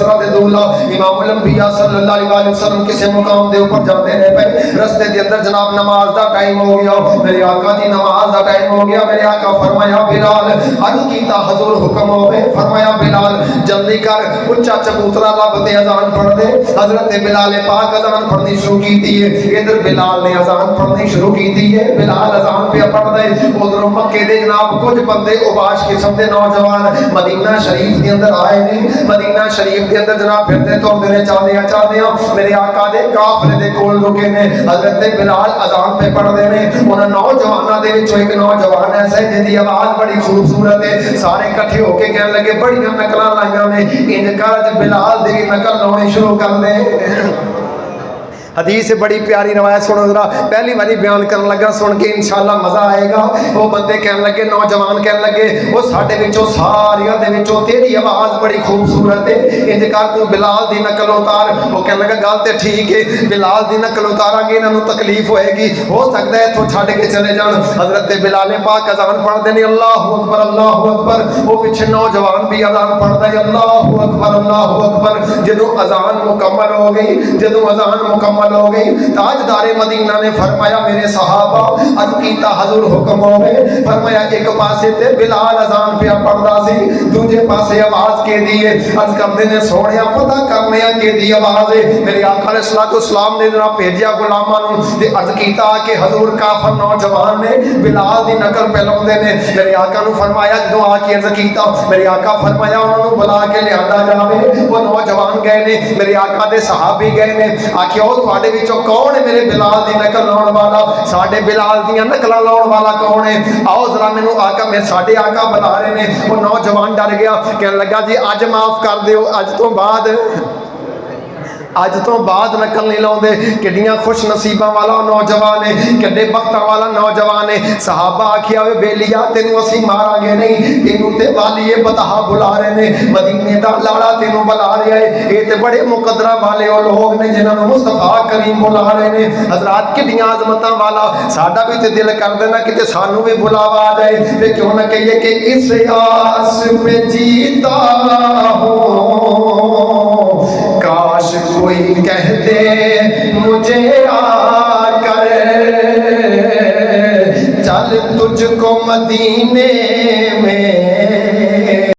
کسرا دے دولا امام الانبیاء صلی اللہ علیہ وسلم کسی مقام دے اوپر جاندے نے پے رستے دے اندر جناب نماز دا ٹائم ہو گیا میرے آقا دی نماز دا ٹائم ہو گیا میرے آقا فرمایا بلال عرض کیتا حضور حکم ہوے فرمایا بلال جلدی کر اونچا چبوترا لب تے اذان پڑھ دے حضرت بلال پاک اذان پڑھنی شروع کیتی ہے ادھر بلال نے اذان پڑھنی شروع کیتی ہے بلال اذان پہ پڑھ دے ادھر مکے دے جناب کچھ بندے اوباش قسم دے نوجوان مدینہ شریف دے اندر آئے نے مدینہ شریف دے اندر جناب پھرتے توڑتے نے چاہتے ہیں میرے آقا دے قافلے دے کول رکے نے حضرت بلال اذان پہ پڑھ دے نے انہاں نوجواناں دے وچوں ایک نوجوان ایسا ہے جدی آواز بڑی خوبصورت ہے سارے اکٹھے ہو کے کہنے لگے بڑیاں نقلاں لائیاں نے انج کر بلال دی نقل لاؤنی شروع کر دے حدیث بڑی پیاری روایت سنو ذرا پہلی باری بیان کرنے لگا سن کے انشاءاللہ مزہ آئے گا وہ بندے کہنے لگے نوجوان کہنے لگے وہ ساڈے وچوں ساریاں دے وچوں تیری آواز بڑی خوبصورت ہے انج کر تو بلال دی نقل اتار وہ کہنے لگا گل تے ٹھیک ہے بلال دی نقل اتاراں گے انہاں نوں تکلیف ہوئے گی ہو سکتا ہے تو چھڈ کے چلے جان حضرت بلال پاک اذان پڑھدے نے اللہ اکبر وہ پیچھے نوجوان بھی اذان پڑھدا ہے اللہ اکبر جدوں اذان مکمل ہو گئی جدوں اذان مکمل ہو گئی تاجدار مدینہ نے فرمایا میرے صحابہ عرض کیتا حضور حکم ہو گئے فرمایا ایک پاسے تے بلال اذان پہ پڑھدا سی دوجے پاسے آواز کے دیے عرض کردے نے سونیا پتہ کرنے کہ دی آواز ہے میرے آقا علیہ الصلوۃ والسلام نے جناب بھیجیا غلاماں نوں تے عرض کیتا کہ حضور کافر نوجوان نے بلال دی نقل پہ لاوندے نے میرے آقا نوں فرمایا جدوں آ کے عرض کیتا میرے آقا فرمایا انہاں نوں بلا کے لیا جاوے وہ نوجوان گئے نے میرے آقا دے صحابی گئے نے آکھیا او تواڈے وچوں کون ہے میرے بلال دی نقل لاؤن والا ساڈے بلال دیاں نقلاں لاؤن والا کون ہے آؤ ذرا مینوں آقا میں ساڈے آقا بلا رہے نے وہ نوجوان ڈر گیا کہنے لگا جی اج معاف کر دیو اج تو بعد نقل نہیں لاؤندے کڈیاں خوش نصیباں والا نوجوان ہے کڈے بختاں والا نوجوان ہے صحابہ آکھیا وے بیلیا تینوں اسی ماراں گے نہیں تینوں تے والی بتہا بلا رہے نے مدینے دا لاڑا تینوں بلا رہا ہے اے تے بڑے مقدرہ والے او لوگ نے جنہاں نوں مصطفی کریم بلا رہے نے حضرات کڈیاں عظمتاں والا ساڈا بھی تے دل کر دینا کہ تے سانوں بھی بلاوا آ جائے تے کیوں نہ کہیے کہ اس آس میں جیتا ہوں کاش کوئی کہہ دے مجھے آ کر چل تجھ کو مدینے میں